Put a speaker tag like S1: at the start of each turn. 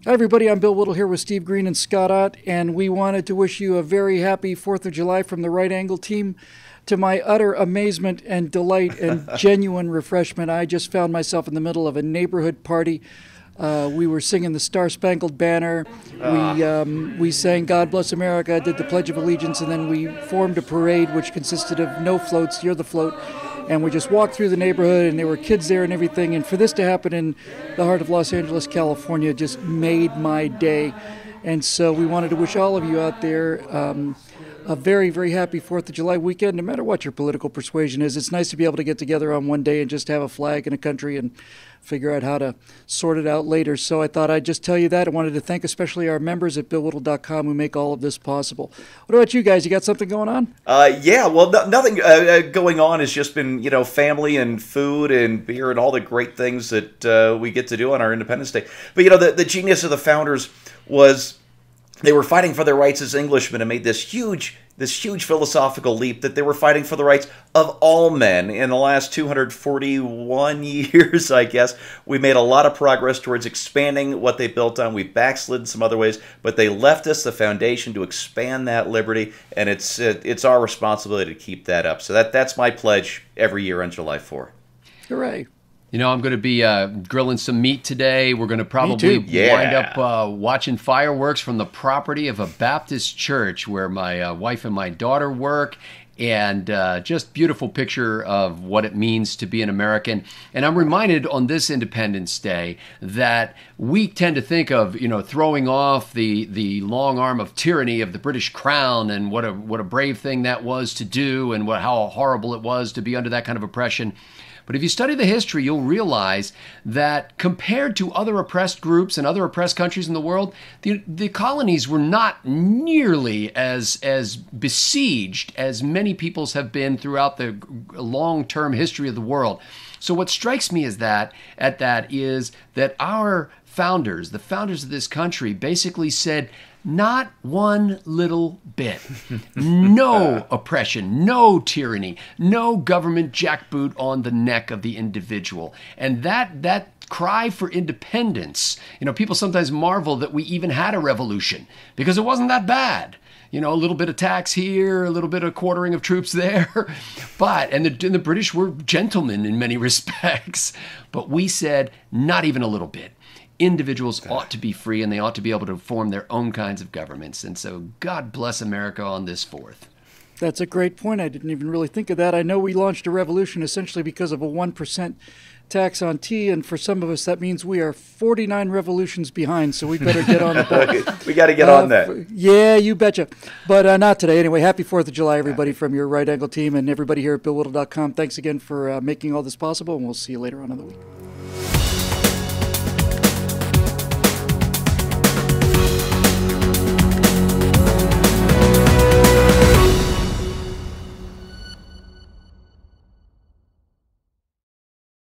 S1: Hi, everybody. I'm Bill Whittle here with Steve Green and Scott Ott, and we wanted to wish you a very happy 4th of July from the Right Angle team. To my utter amazement and delight and genuine refreshment, I just found myself in the middle of a neighborhood party. We were singing the Star Spangled Banner. We sang God Bless America, did the Pledge of Allegiance, and then we formed a parade which consisted of no floats, you're the float. And we just walked through the neighborhood, and there were kids there and everything. And for this to happen in the heart of Los Angeles, California, just made my day. And so we wanted to wish all of you out there a very, very happy 4th of July weekend, no matter what your political persuasion is. It's nice to be able to get together on one day and just have a flag and a country and figure out how to sort it out later. So I thought I'd just tell you that. I wanted to thank especially our members at BillWhittle.com who make all of this possible. What about you guys? You got something going on?
S2: Yeah, well, nothing going on. It's just been, family and food and beer and all the great things that we get to do on our Independence Day. But, the genius of the founders was they were fighting for their rights as Englishmen and made this huge philosophical leap that they were fighting for the rights of all men. In the last 241 years, I guess, we made a lot of progress towards expanding what they built on. We backslid in some other ways, but they left us the foundation to expand that liberty, and it's our responsibility to keep that up. So that's my pledge every year on July 4th.
S1: Hooray.
S3: I'm going to be grilling some meat today. We're going to probably wind up watching fireworks from the property of a Baptist church where my wife and my daughter work. And just beautiful picture of what it means to be an American. And I'm reminded on this Independence Day that we tend to think of, throwing off the long arm of tyranny of the British Crown and what a brave thing that was to do and how horrible it was to be under that kind of oppression. But if you study the history, you'll realize that compared to other oppressed groups and other oppressed countries in the world, the colonies were not nearly as besieged as many peoples have been throughout the long-term history of the world. So what strikes me is that our founders, the founders of this country, basically said, not one little bit. No oppression, no tyranny, no government jackboot on the neck of the individual. And that cry for independence, people sometimes marvel that we even had a revolution because it wasn't that bad. A little bit of tax here, a little bit of quartering of troops there. And the British were gentlemen in many respects. But we said, not even a little bit. Individuals ought to be free and they ought to be able to form their own kinds of governments. And so God bless America on this 4th.
S1: That's a great point. I didn't even really think of that. I know we launched a revolution essentially because of a 1% tax on tea, and for some of us that means we are 49 revolutions behind, so we better get on the ball.
S2: We got to get on that.
S1: Yeah, you betcha. But not today. Anyway, happy 4th of July, everybody, from your Right Angle team and everybody here at BillWhittle.com. Thanks again for making all this possible, and we'll see you later on in the week.